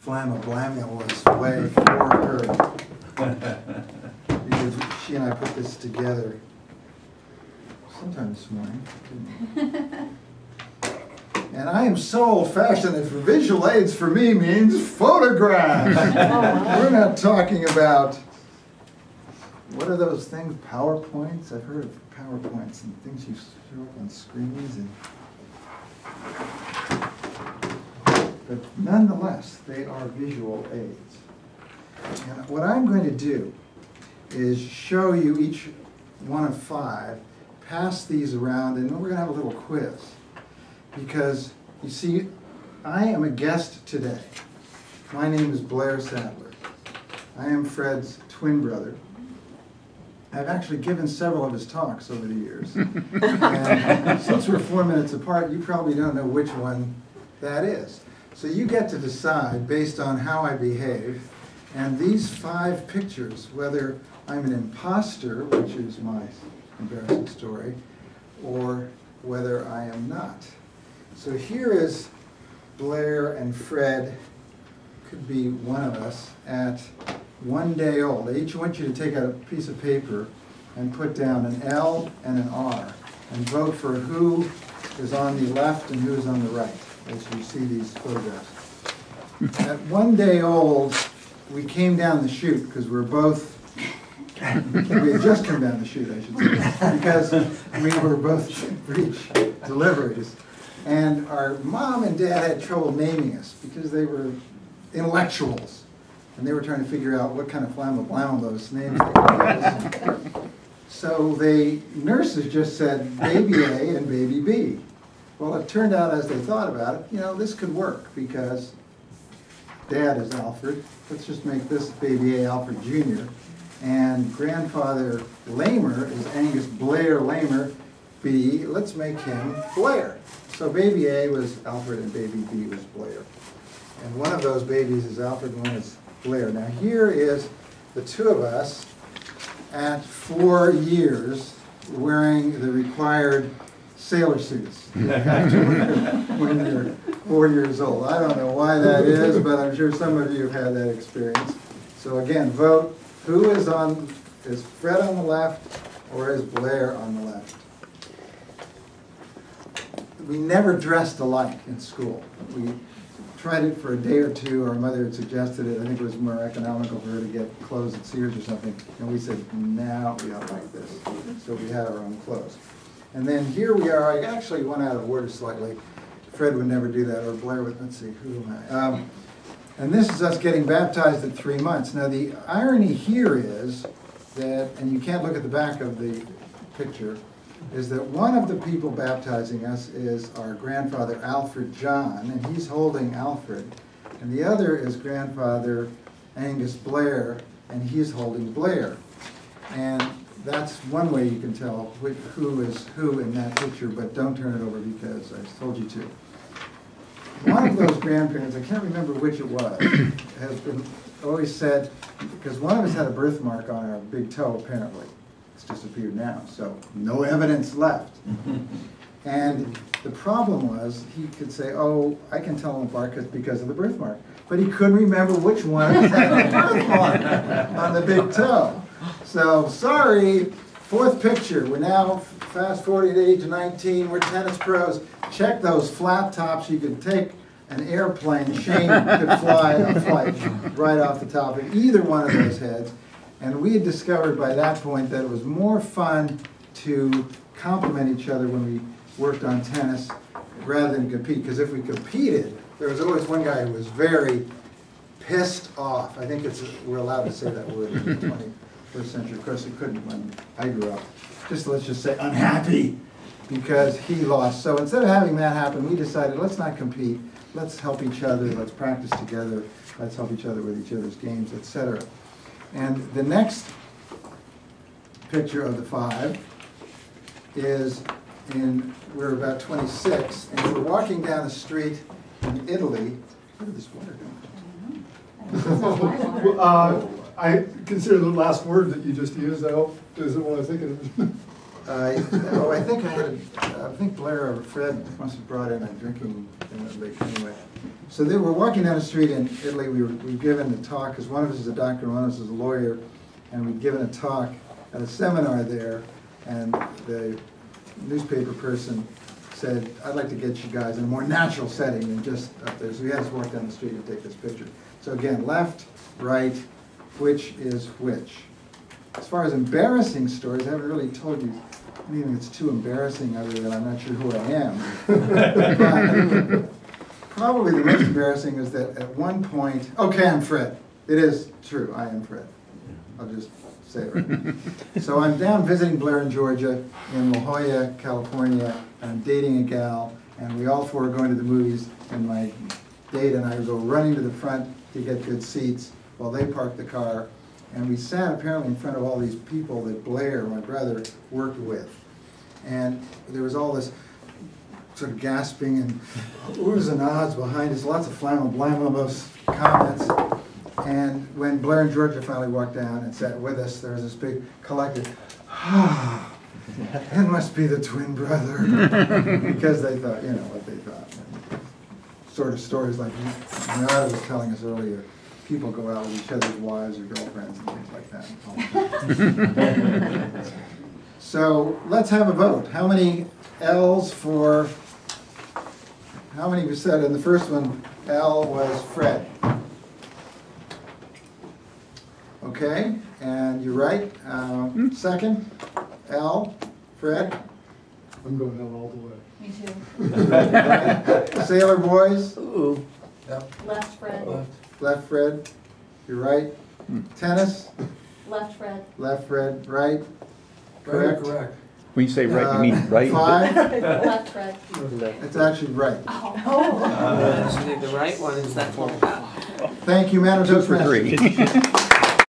Flamma was way for her. Because she and I put this together sometime this morning. And I am so old-fashioned that for visual aids for me means photographs. We're not talking about, what are those things, PowerPoints? I've heard of PowerPoints and things you show up on screens. But nonetheless, they are visual aids. And what I'm going to do is show you each one of 5, pass these around, and then we're going to have a little quiz. Because, you see, I am a guest today. My name is Blair Sadler. I am Fred's twin brother. I've actually given several of his talks over the years. And since we're 4 minutes apart, you probably don't know which one that is. So you get to decide based on how I behave. And these 5 pictures, whether I'm an imposter, which is my embarrassing story, or whether I am not. So here is Blair and Fred, could be one of us, at 1 day old. I each want you to take out a piece of paper and put down an L and an R and vote for who is on the left and who is on the right as you see these photographs. At 1 day old, we came down the chute because we're both, we had just come down the chute, I should say, because we were both breech deliveries. And our mom and dad had trouble naming us because they were intellectuals. And they were trying to figure out what kind of those names they could give us. So nurses just said baby A and baby B. Well, it turned out as they thought about it, this could work because dad is Alfred. Let's just make this baby A Alfred Jr. And grandfather Lamer is Angus Blair Lamer B. Let's make him Blair. So baby A was Alfred and baby B was Blair. And one of those babies is Alfred and one is Blair. Now here is the 2 of us at 4 years wearing the required sailor suits you have to wear when you're 4 years old. I don't know why that is, but I'm sure some of you have had that experience. So again, vote. Who is Fred on the left or is Blair on the left? We never dressed alike in school. We tried it for a day or 2. Our mother had suggested it. I think it was more economical for her to get clothes at Sears or something. And we said, no, we don't like this. So we had our own clothes. And then here we are. I actually went out of order slightly. Fred would never do that, or Blair would. Let's see, who am I? And this is us getting baptized at 3 months. Now the irony here is that, and you can't look at the back of the picture, is that one of the people baptizing us is our grandfather Alfred John, and he's holding Alfred, and the other is grandfather Angus Blair, and he's holding Blair. And that's one way you can tell who is who in that picture, but don't turn it over because I told you to. One of those grandparents, I can't remember which it was, has been always said, because one of us had a birthmark on our big toe apparently. It's disappeared now, so no evidence left. And the problem was, he could say, oh, I can tell him apart because of the birthmark. But he couldn't remember which one had the birthmark on the big toe. So, sorry, 4th picture. We're now fast forwarding to age 19. We're tennis pros. Check those flat tops. You could take an airplane. Shane could fly a flight right off the top of either one of those heads. And we had discovered by that point that it was more fun to compliment each other when we worked on tennis rather than compete. Because if we competed, there was always one guy who was very pissed off. I think we're allowed to say that word in the 21st century. Of course, we couldn't when I grew up. Let's just say unhappy because he lost. So instead of having that happen, we decided let's not compete. Let's help each other. Let's practice together. Let's help each other with each other's games, etc. And the next picture of the 5 is we're about 26, and we're walking down the street in Italy. Where did this water go? I consider the last word that you just used, I hope, isn't what I think it is. I think Blair or Fred must have brought in a drinking thing that they anyway. So they were walking down the street in Italy. We were given a talk, because one of us is a doctor and one of us is a lawyer, and we'd given a talk at a seminar there, and the newspaper person said, I'd like to get you guys in a more natural setting than just up there. So we had us walk down the street and take this picture. So again, left, right, which is which. As far as embarrassing stories, I haven't really told you anything that's too embarrassing other than I'm not sure who I am. But probably the most embarrassing is that at one point, okay, I'm Fred. It is true, I am Fred. I'll just say it right. So I'm down visiting Blair in Georgia, in La Jolla, California. I'm dating a gal, and we all four are going to the movies, and my date and I go running to the front to get good seats while they park the car. And we sat apparently in front of all these people that Blair, my brother, worked with. And there was all this sort of gasping and oohs and ahs behind us, lots of flammable comments. And when Blair and Georgia finally walked down and sat with us, there was this big collective, it must be the twin brother. Because they thought, you know, what they thought. And sort of stories like Nada was telling us earlier. People go out with each other's wives or girlfriends and things like that. So let's have a vote. How many L's for, how many we said in the first one, L was Fred? Okay, and you're right. Second, L, Fred? I'm going L all the way. Me too. Sailor boys? Ooh. Yep. Left Fred. Left Fred, you're right. Tennis, Left Fred. left Fred, right. Correct. Correct. When you say right, you mean right? 5, Left Fred. it's actually right. Oh. So the right one is that one. Thank you, Madam 2 for Toastmaster. 3.